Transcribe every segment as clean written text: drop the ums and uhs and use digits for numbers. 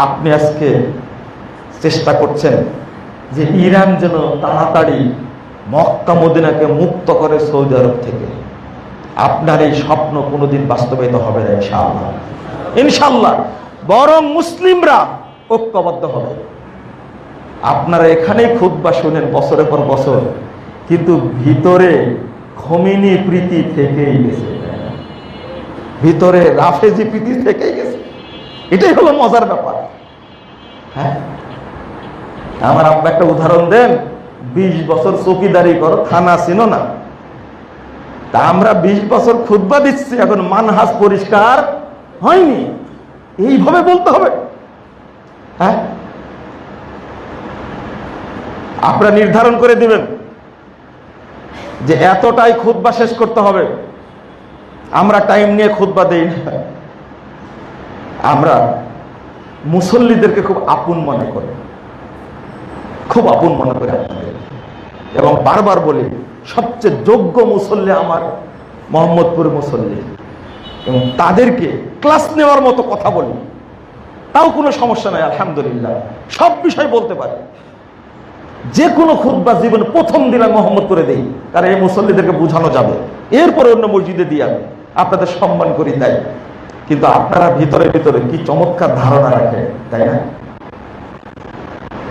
আপনি আজকে চেষ্টা করছেন যে ইরান যেন তাড়াতাড়ি মক্কা মদিনাকে মুক্ত করে সৌদি আরব থেকে। আপনার এই স্বপ্ন কোনোদিন বাস্তবায়িত হবে না ইনশাআল্লাহ, ইনশাআল্লাহ। বরং মুসলিমরা ঐক্যবদ্ধ হবে। আপনারা এখানেই খুতবা শুনেন বছরের পর বছর, কিন্তু ভিতরে খমিনি প্রীতি থেকেই গেছে, ভিতরে রাফেজি প্রীতি থেকেই গেছে। এটাই হলো মজার ব্যাপার। হ্যাঁ, আমার আব্বা একটা উদাহরণ দেন, 20 বছর চৌকিদারি করো, থানা চিনো না। তা আমরা 20 বছর খুতবা দিচ্ছি, এখন মানহাজ পরিষ্কার হয়নি, এইভাবে বলতে হবে। হ্যাঁ, আপনারা নির্ধারণ করে দিবেন যে এতটাই খুতবা শেষ করতে হবে। আমরা টাইম নিয়ে খুতবা দেই না, আমরা মুসল্লিদেরকে খুব আপন মনে করি, খুব আপন মনে করি আপনাদের। এবং বারবার বলি, সবচেয়ে যোগ্য মুসল্লি আমার মোহাম্মদপুর মুসল্লি, এবং তাদেরকে ক্লাস নেওয়ার মতো কথা বলি, তাও কোনো সমস্যা নাই, আলহামদুলিল্লাহ। সব বিষয় বলতে পারে। যে কোনো খুতবা জীবন প্রথম দিন আমি মোহাম্মদপুরে দেই, কারণ এই মুসল্লিদেরকে বোঝানো যাবে, এরপরে অন্য মসজিদে দিয়ে আমি আপনাদের সম্মান করি, তাই। কিন্তু আপনারা ভিতরে ভিতরে কি চমৎকার ধারণা রাখেন, তাই না?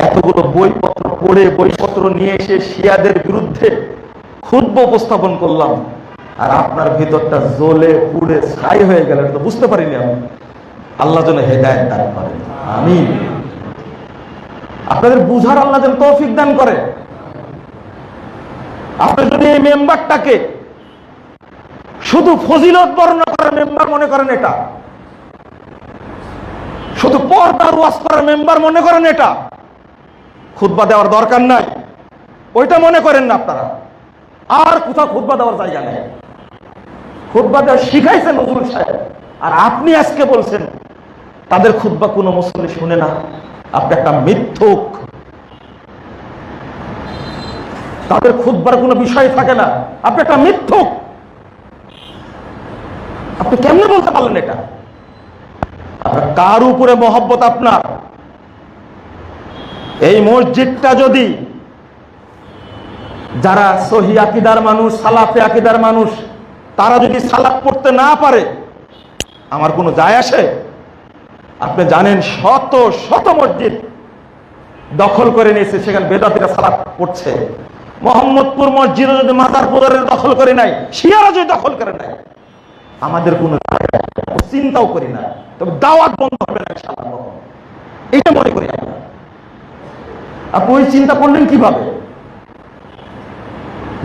এতগুলো বইপত্র পড়ে, বইপত্র নিয়ে এসে শিয়াদের বিরুদ্ধে খুতবা উপস্থাপন করলাম, আর আপনার ভিতরটা জ্বলে পুড়ে ছাই হয়ে গেল, তো বুঝতে পারিনি আমি। আল্লাহ যেন হেদায়েত দান করেন, আমিন। আপনাদের বুঝার আল্লাহ যেন তৌফিক দান করে। আপনি যদি এই মেম্বারটাকে শুধু ফজিলত বর্ণনা করার মেম্বার মনে করেন, এটা শুধু পর্দার ওয়াজ করার মেম্বার মনে করেন, এটা খুতবা দেওয়ার দরকার নাই, ওইটা মনে করেন না আপনারা। আর কোথাও খুতবা দেওয়ার জায়গা নেই। খুতবা দেওয়া শিখাইছেন নজরুল সাহেব, আর আপনি আজকে বলছেন তাদের খুতবা কোনো মুসল্লি শুনে না। আপনি একটা মিথ্যুক, তাদের খুতবার কোনো বিষয় থাকে না, আপনি একটা মিথ্যুক। আপনি কেমনে বলতে পারলেন এটা? আপনার কার উপরে মহব্বত আপনার? এই মসজিদটা যদি যারা সহি আকীদার মানুষ, সালাফে আকীদার মানুষ, তারা যদি সালাত পড়তে না পারে, আমার কোনো যায় আসে? আপনি জানেন শত শত মসজিদ দখল করে নিয়েছে, সেখানে বেদাতীরা সালাত পড়ছে। মোহাম্মদপুর মসজিদে যদি মাজারপুরের দখল করে নাই, শিয়ারা যদি দখল করে নাই, আমাদের কোনো চিন্তাও করি না। তবে দাওয়াত বন্ধ হবে না ইনশাআল্লাহ, এটা মনে করি আমরা। আপনি ওই চিন্তা করলেন কিভাবে?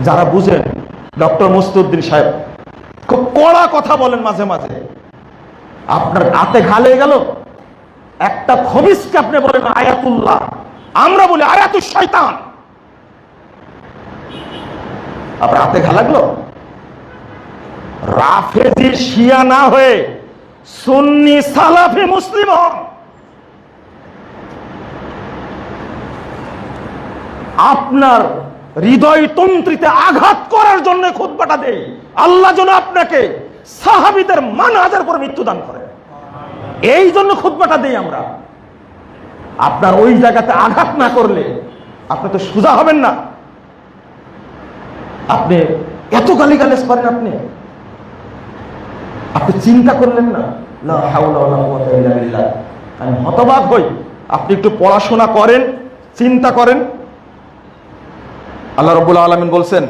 যারা বুঝেন, ডক্টর মুস্তাউদ্দিন সাহেব খুব কড়া কথা বলেন মাঝে মাঝে, আপনার হাতে ঘালে গেল। একটা খবিসকে আপনি বলেন আয়াতুল্লাহ, আমরা বলি আয়াতুশ শয়তান, আপনার হাতে ঘা লাগলো। রাফেজি শিয়া না হয়ে সুন্নি সালাফি মুসলিম হন। আপনার হৃদয় তন্ত্রীতে আঘাত করার জন্য খুতবাটা দেই। আল্লাহ যেন আপনাকে সাহাবীদের মানহাজের উপর মৃত্যু দান করে, এই জন্য খুতবাটা দেই আমরা। আপনার ওই জায়গাতে আঘাত না করলে আপনি তো সোজা হবেন না। আপনি এত গালিগালাজ করেন, আপনি চিন্তা করলেন না? লা হাওলা ওয়ালা কুওয়াতা ইল্লা বিল্লাহ। আমি হতবাক হই। আপনি একটু পড়াশোনা করেন, চিন্তা করেন। আল্লাহ রাব্বুল আলামিন বলছেন,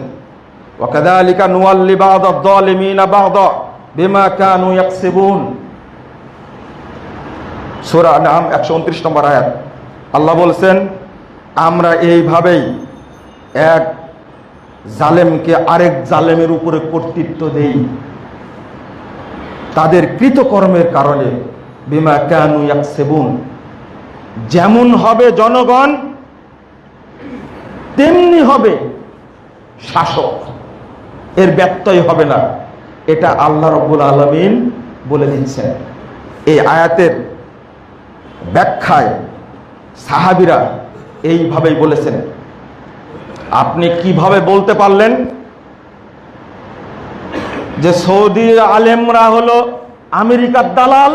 ওয়া কাযালিকা নুওয়াল্লি বা'দাদ যালিমিনা বা'দা বিমা কানু ইয়াকসিবুন। সূরা আনআম 129 নম্বর আয়াত। আল্লাহ বলছেন, আমরা এইভাবেই এক জালেমকে আরেক জালেমের উপরে কর্তৃত্ব দেই তাদের কৃতকর্মের কারণে। বিমা কানু ইয়াকসিবুন, যেমন হবে জনগণ তেমনি হবে শাসক, এর ব্যত্যয় হবে না। এটা আল্লাহ রাব্বুল আলামিন বলে দিচ্ছেন। এই আয়াতের ব্যাখ্যায় সাহাবীরা এইভাবেই বলেছেন। আপনি কিভাবে বলতে পারলেন যে সৌদি আলেমরা হলো আমেরিকার দালাল,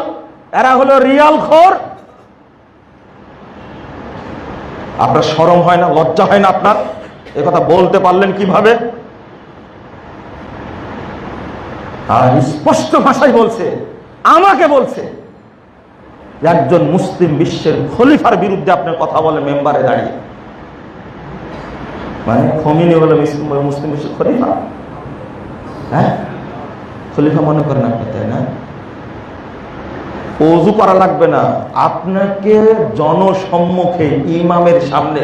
এরা হলো রিয়াল খোর? আপনার শরম হয় না, লজ্জা হয় না আপনার? এ কথা বলতে পারলেন কিভাবে? আর স্পষ্ট ভাষায় বলছে, আমাকে বলছে একজন মুসলিম বিশ্বের খলিফার বিরুদ্ধে আপনার কথা বলে মেম্বারে দাঁড়িয়ে। মানে খমিনি হলো মুসলিম বিশ্বের খলিফা? হ্যাঁ, খলিফা মনে করেন আপনি, তাই না? ওযু করা লাগবে না, আপনাকে জনসম্মুখে ইমামের সামনে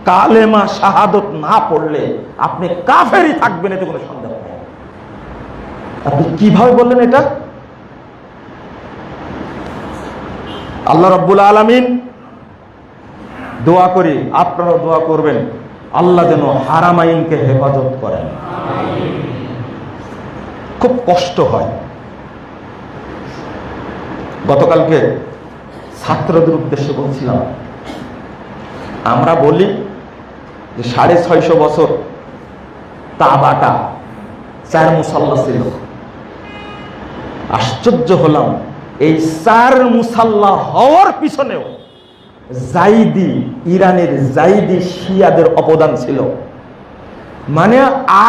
কালেমা শাহাদত না পড়লে আপনি কাফেরই থাকবেন, এতে কোনো সন্দেহ নেই। আপনি কিভাবে বললেন এটা? আল্লাহ রাব্বুল আলামিন, দোয়া করি আপনারাও দোয়া করবেন, আল্লাহ যেন হারামাইনকে হেফাজত করেন। খুব কষ্ট হয়। গতকালকে ছাত্রদের উদ্দেশ্যে বলছিলাম, আমরা বলি যে 650 বছর কাবাটা 4 মুসাল্লা ছিল। আশ্চর্য হলাম, এই 4 মুসাল্লা হওয়ার পিছনেও জাইদি, ইরানের জাইদি শিয়াদের অবদান ছিল। মানে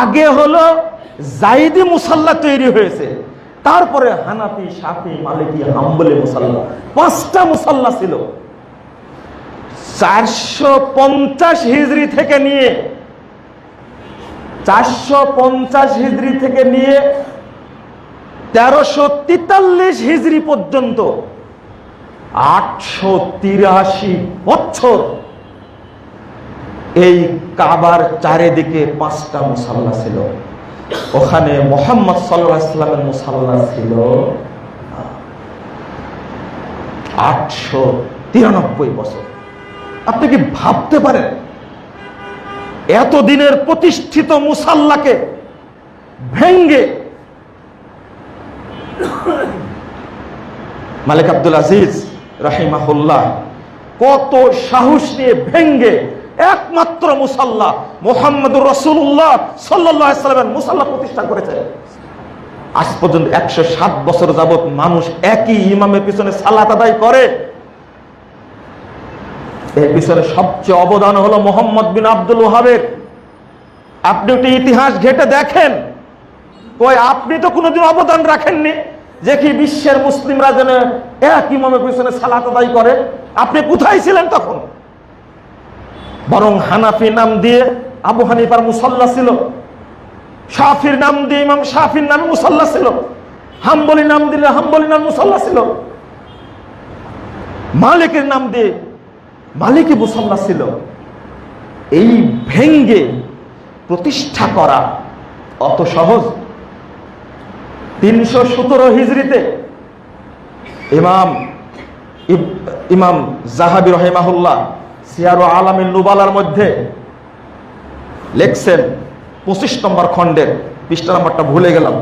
আগে হলো জাইদি মুসাল্লা তৈরি হয়েছে, তারপরে হানাফি, শাফি, মালিকি, হাম্বলি মুসাল্লা, 5টা মুসাল্লা ছিল। 450 হিজরি থেকে নিয়ে 1343 হিজরি পর্যন্ত 883 বছর এই কাবার চারিদিকে 5টা মুসাল্লা ছিল। ওখানে মুহাম্মদ সাল্লাল্লাহু আলাইহি ওয়াসাল্লামের মুসাল্লা ছিল 893 বছর। আপনি কি ভাবতে পারেন এতদিনের প্রতিষ্ঠিত মুসাল্লাকে ভেঙ্গে মালিক আব্দুল আজিজ রাহিমাহুল্লাহ কত সাহস নিয়ে ভেঙ্গে একমাত্র মুসাল্লা মুহাম্মদুর রাসূলুল্লাহ সাল্লাল্লাহু আলাইহি ওয়াসাল্লামের মুসাল্লা প্রতিষ্ঠা করেছে। আজ পর্যন্ত 107 বছর যাবত মানুষ একই ইমামের পিছনে সালাত আদায় করে। এর পিছনে সবচেয়ে অবদান হলো মুহাম্মদ বিন আব্দুল ওয়াহাবের। আপনি একটু ইতিহাস ঘেটে দেখেন, কই আপনি তো কোনোদিন অবদান রাখেননি যে কি বিশ্বের মুসলিমরা যেন এক ইমামের পিছনে সালাত আদায় করে। আপনি কোথায় ছিলেন তখন? বরং হানাফি নাম দিয়ে আবু হানিফার মুসাল্লা ছিল, শাফির নাম দিয়ে ইমাম শাফির নামে মুসাল্লা ছিল, হাম্বলি নাম দিলে হাম্বলি নাম মুসাল্লা ছিল, মালিকের নাম দিয়ে মালিকি মুসাল্লা ছিল। এই ভেঙ্গে প্রতিষ্ঠা করা অত সহজ? 317 হিজরিতে ইমাম যাহাবী রাহিমাহুল্লাহ সিয়ারু আলামিন নুবালার মধ্যে লেখছেন 25 নম্বর খণ্ডের পৃষ্ঠা নম্বরটা ভুলে গেলাম।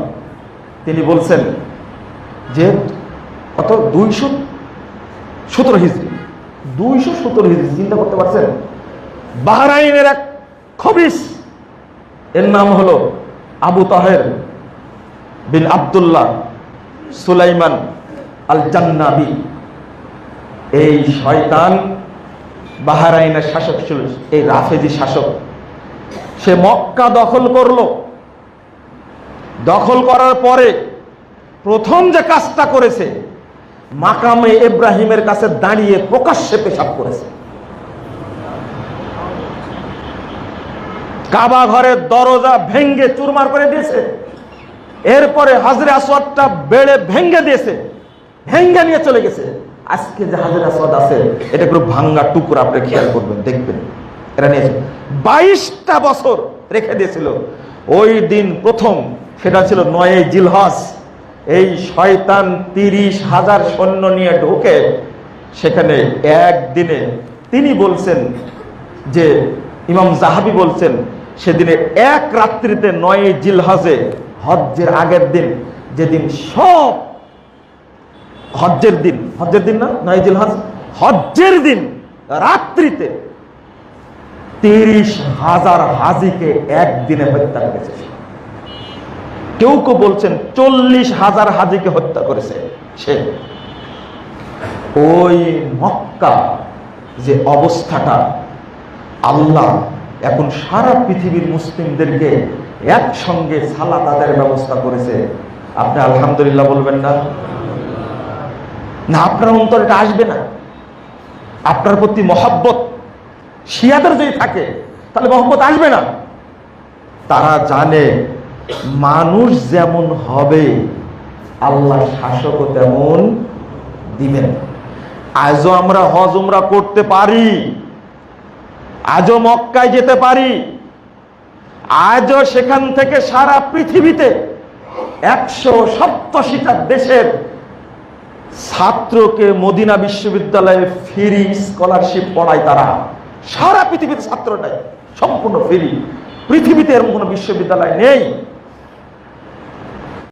তিনি বলছেন যে কত 217 হিজরি, 217 হিজরি, চিন্তা করতে পারছেন? বাহরাইনের এক খবিস, এর নাম হলো আবু তাহের বিন আব্দুল্লাহ সুলাইমান আল জান্নাবি। এই শয়তান বাহরাইনের শাসক ছিল, এই রাফেজি শাসক। সে মক্কা দখল করলো। দখল করার পরে প্রথম যে কাজটা করেছে, মাকামে ইব্রাহিমের কাছে দাঁড়িয়ে প্রকাশ্যে পেশাব করেছে। কাবা ঘরের দরজা ভেঙ্গে চুরমার করে দিয়েছে। এরপরে হাজরে আসওয়াদটা বেড়ে ভেঙ্গে দিয়েছে, ভেঙ্গে নিয়ে চলে গেছে। আজকে যে হাজরে আসওয়াদ আছে এটা পুরো ভাঙ্গা টুকরা, আপনি খেয়াল করবেন, দেখবেন। এরা নিয়েছে 22টা বছর রেখে দিয়েছিল। ওই দিন প্রথম, সেটা ছিল 9 জিলহজ। এই শয়তান 30,000 সৈন্য নিয়ে ঢোকে সেখানে একদিনে। তিনি বলছেন যে, ইমাম যাহাবী বলছেন, সেদিনে এক রাত্রিতে 9 জিলহজে, হজ্জের আগের দিন, যেদিন সব হজ্জের দিন না 9 জিলহজ, হজ্জের দিন রাত্রিতে 30,000 হাজিকে একদিনে হত্যা করেছে। কেউ কেউ বলছেন 40,000 হাজিকে হত্যা করেছে সে। ওই মক্কা যে অবস্থাটা, আল্লাহ এখন সারা পৃথিবীর মুসলিমদেরকে একসঙ্গে সালাত আদায়ের ব্যবস্থা করেছে। আপনি আলহামদুলিল্লাহ বলবেন না? না, আপনার অন্তরে এটা আসবে না। আপনার প্রতি মহব্বত শিয়াদের যদি থাকে তাহলে মহব্বত আসবে না। তারা জানে মানুষ যেমন হবে আল্লাহ শাসকও তেমন দিবেন। আজও আমরা হজ উমরা করতে পারি, আজও মক্কায় যেতে পারি, আজও সেখান থেকে সারা পৃথিবীতে 187টা দেশের ছাত্রকে মদিনা বিশ্ববিদ্যালয়ে ফ্রি স্কলারশিপ পড়ায় তারা। সারা পৃথিবীতে ছাত্র নাই, সম্পূর্ণ ফ্রি। পৃথিবীতে এরকম কোনো বিশ্ববিদ্যালয় নেই